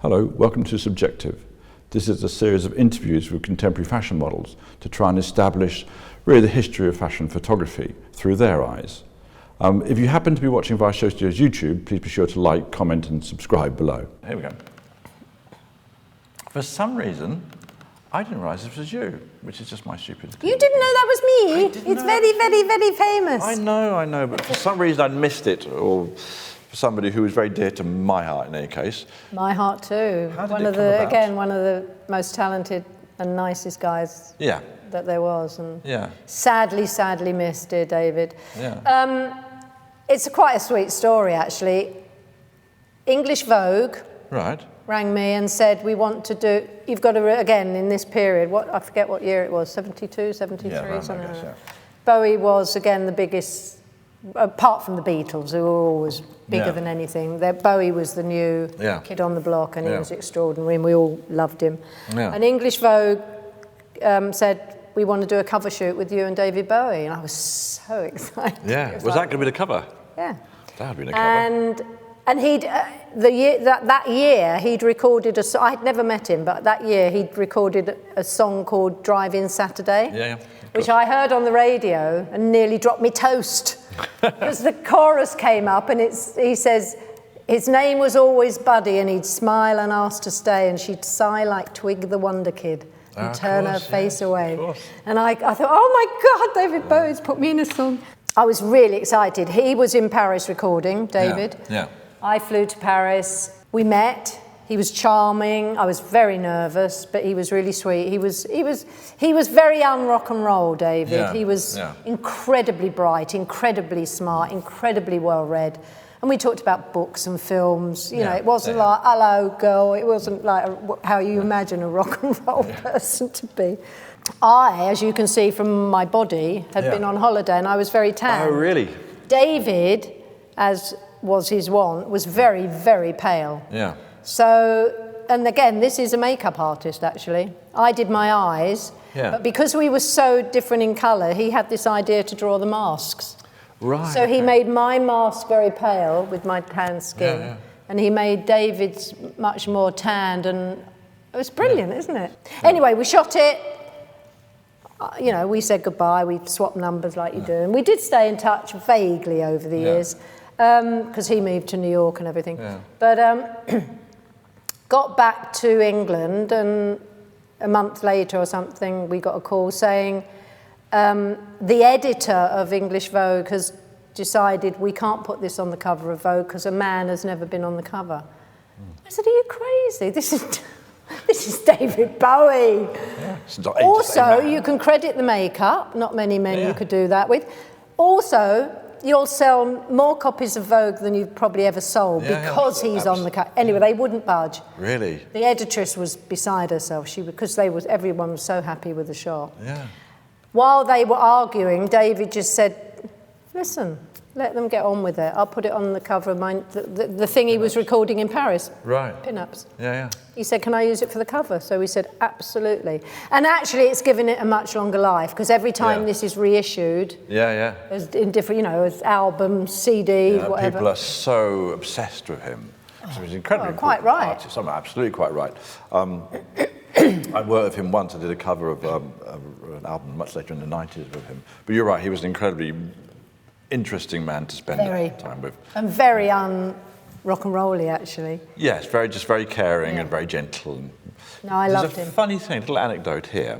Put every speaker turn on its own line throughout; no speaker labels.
Hello, welcome to Subjective. This is a series of interviews with contemporary fashion models to try and establish really the history of fashion photography through their eyes. If you happen to be watching via Show Studios YouTube, please be sure to like, comment and subscribe below. Here we go. For some reason, I didn't realise this was you, which is just my stupidity.
You didn't know that was me? It's very, very, very famous.
I know, but for some reason I'd missed it, or for somebody who was very dear to my heart in any case.
My heart too.
How did it come about?
Again, one of the most talented and nicest guys that there was. And sadly missed, dear David.
Yeah.
It's quite a sweet story, actually. English Vogue rang me and said, we want to do, you've got to, again, in this period, I forget what year it was, 72, 73, something like that. Bowie was, again, the biggest, apart from the Beatles, who were always bigger than anything. Bowie was the new kid on the block, and he was extraordinary, and we all loved him. Yeah. And English Vogue said, we want to do a cover shoot with you and David Bowie, and I was so excited.
Yeah, was that going to be the cover?
Yeah.
That had been a cover.
And he'd that year he'd recorded a song. I'd never met him, but that year he'd recorded a song called "Drive-In Saturday," which I heard on the radio and nearly dropped me toast because the chorus came up and he says his name was always Buddy, and he'd smile and ask to stay, and she'd sigh like Twig the Wonder Kid and turn her face away. And I thought, oh my God, David Bowie's put me in a song. I was really excited. He was in Paris recording, David.
Yeah.
I flew to Paris. We met. He was charming. I was very nervous, but he was really sweet. He was very un-rock and roll, David.
Yeah.
He was incredibly bright, incredibly smart, incredibly well-read. And we talked about books and films. You know, it wasn't like, hello, girl. It wasn't like how you imagine a rock and roll person to be. I, as you can see from my body, had been on holiday, and I was very tan.
Oh, really?
David, as was his wont, was very, very pale.
Yeah.
So, and again, this is a makeup artist, actually. I did my eyes, but because we were so different in colour, he had this idea to draw the masks.
Right.
So he made my mask very pale with my tan skin, and he made David's much more tanned, and it was brilliant, isn't it? Anyway, we shot it. You know, we said goodbye, we swapped numbers like you do, and we did stay in touch vaguely over the years, because he moved to New York and everything. Yeah. But got back to England, and a month later or something, we got a call saying the editor of English Vogue has decided we can't put this on the cover of Vogue because a man has never been on the cover. I said, are you crazy? This is David Bowie. Yeah, also, you can credit the makeup. Not many men you could do that with. Also, you'll sell more copies of Vogue than you've probably ever sold because he's on the cover. Anyway, they wouldn't budge.
Really?
The editress was beside herself because everyone was so happy with the shot. Yeah. While they were arguing, David just said, listen, let them get on with it. I'll put it on the cover of the thing he was recording in Paris. Right. Pin-ups. Yeah. He said, can I use it for the cover? So we said, absolutely. And actually, it's given it a much longer life, because every time this is reissued, as in different, as album, CD, whatever.
People are so obsessed with him. So he's incredibly
quite right.
Artist. I'm absolutely quite right. I worked with him once. I did a cover of an album much later in the 90s with him. But you're right, he was an incredibly interesting man to spend time with.
And very rock and rolly, actually.
Yes, very caring and very gentle.
No, I loved him.
There's a funny thing, a little anecdote here.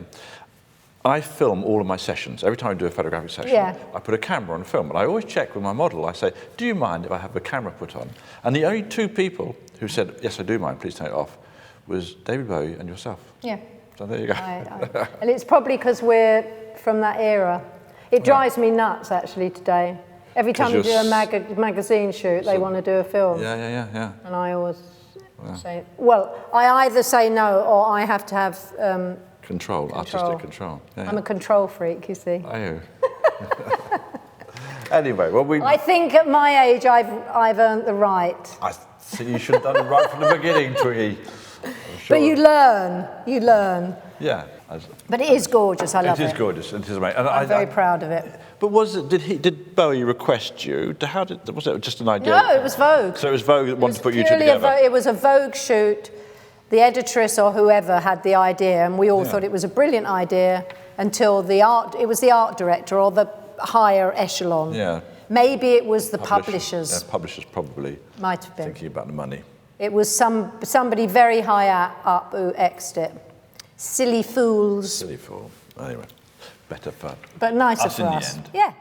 I film all of my sessions. Every time I do a photographic session, I put a camera on film. And I always check with my model. I say, do you mind if I have the camera put on? And the only two people who said, yes, I do mind, please turn it off, was David Bowie and yourself. Yeah. So there you go.
And it's probably because we're from that era. It drives me nuts, actually, today. Every time you do a magazine shoot, they want to do a film.
Yeah.
And I always say, well, I either say no or I have to have...
artistic control. Yeah.
I'm a control freak, you see.
Are you? Anyway,
I think at my age I've earned the right.
I think you should have done it right from the beginning, Twiggy.
Sure. But you learn.
Yeah.
But it is gorgeous. I love it.
It is gorgeous. It is amazing. And
I'm very proud of it.
But did Bowie request you? Was it just an idea?
No, it was Vogue.
So it was Vogue that wanted to put you two together.
It was a Vogue shoot. the editress or whoever had the idea, and we all thought it was a brilliant idea until it was the art director or the higher echelon.
Yeah.
Maybe it was the publishers.
Yeah, publishers probably.
Might have been.
Thinking about the money.
It was somebody very high up who X'd it. Silly fools.
Silly fool. Anyway, better fun.
But nicer
Us
for
in the
us.
end.
Yeah.